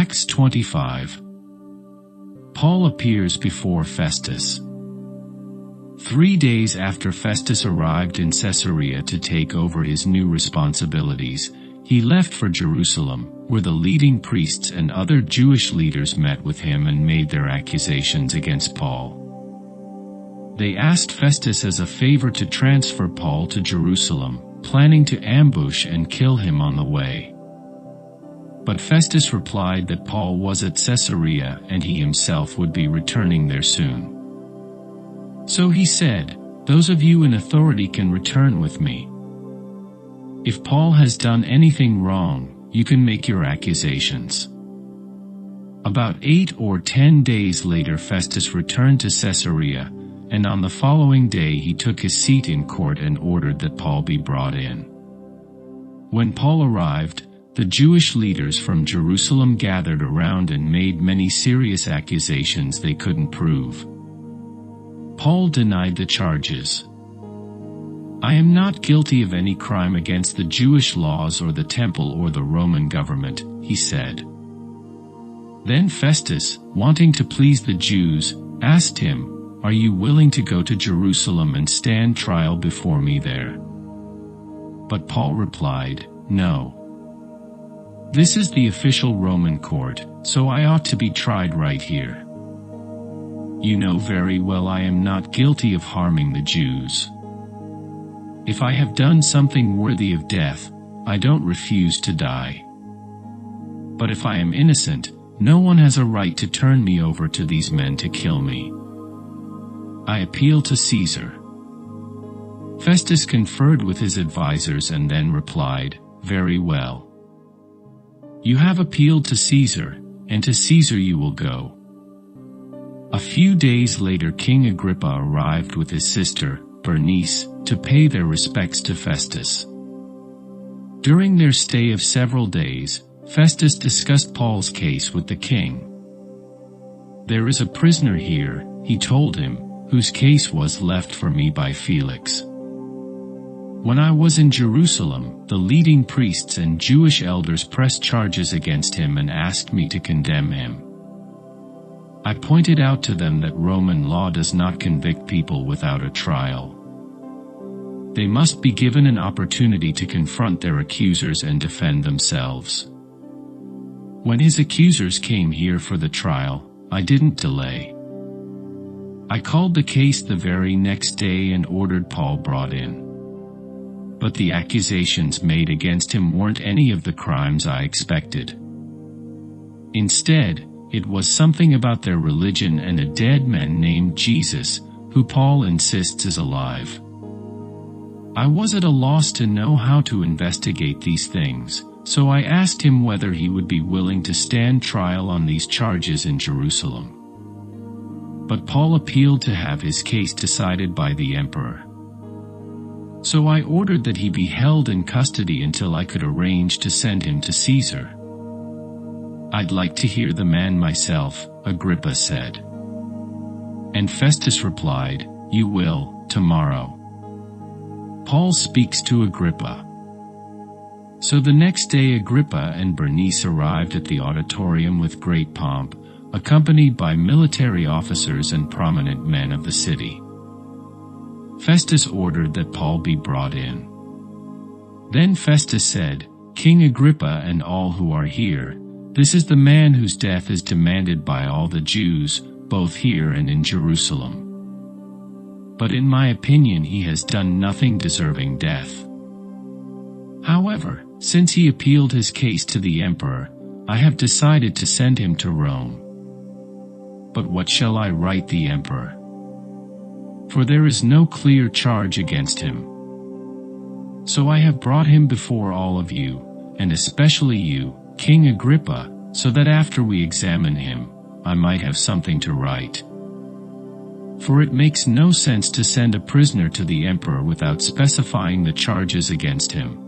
Acts 25. Paul appears before Festus. 3 days after Festus arrived in Caesarea to take over his new responsibilities, he left for Jerusalem, where the leading priests and other Jewish leaders met with him and made their accusations against Paul. They asked Festus as a favor to transfer Paul to Jerusalem, planning to ambush and kill him on the way. But Festus replied that Paul was at Caesarea and he himself would be returning there soon. So he said, "Those of you in authority can return with me. If Paul has done anything wrong, you can make your accusations." About 8 or 10 days later Festus returned to Caesarea, and on the following day he took his seat in court and ordered that Paul be brought in. When Paul arrived, the Jewish leaders from Jerusalem gathered around and made many serious accusations they couldn't prove. Paul denied the charges. "I am not guilty of any crime against the Jewish laws or the temple or the Roman government," he said. Then Festus, wanting to please the Jews, asked him, "Are you willing to go to Jerusalem and stand trial before me there?" But Paul replied, "No. This is the official Roman court, so I ought to be tried right here. You know very well I am not guilty of harming the Jews. If I have done something worthy of death, I don't refuse to die. But if I am innocent, no one has a right to turn me over to these men to kill me. I appeal to Caesar." Festus conferred with his advisers and then replied, "Very well. You have appealed to Caesar, and to Caesar you will go." A few days later King Agrippa arrived with his sister, Bernice, to pay their respects to Festus. During their stay of several days, Festus discussed Paul's case with the king. "There is a prisoner here," he told him, "whose case was left for me by Felix. When I was in Jerusalem, the leading priests and Jewish elders pressed charges against him and asked me to condemn him. I pointed out to them that Roman law does not convict people without a trial. They must be given an opportunity to confront their accusers and defend themselves. When his accusers came here for the trial, I didn't delay. I called the case the very next day and ordered Paul brought in. But the accusations made against him weren't any of the crimes I expected. Instead, it was something about their religion and a dead man named Jesus, who Paul insists is alive. I was at a loss to know how to investigate these things, so I asked him whether he would be willing to stand trial on these charges in Jerusalem. But Paul appealed to have his case decided by the emperor. So I ordered that he be held in custody until I could arrange to send him to Caesar." "I'd like to hear the man myself," Agrippa said. And Festus replied, "You will, tomorrow." Paul speaks to Agrippa. So the next day Agrippa and Bernice arrived at the auditorium with great pomp, accompanied by military officers and prominent men of the city. Festus ordered that Paul be brought in. Then Festus said, "King Agrippa and all who are here, this is the man whose death is demanded by all the Jews, both here and in Jerusalem. But in my opinion he has done nothing deserving death. However, since he appealed his case to the emperor, I have decided to send him to Rome. But what shall I write the emperor? For there is no clear charge against him. So I have brought him before all of you, and especially you, King Agrippa, so that after we examine him, I might have something to write. For it makes no sense to send a prisoner to the emperor without specifying the charges against him.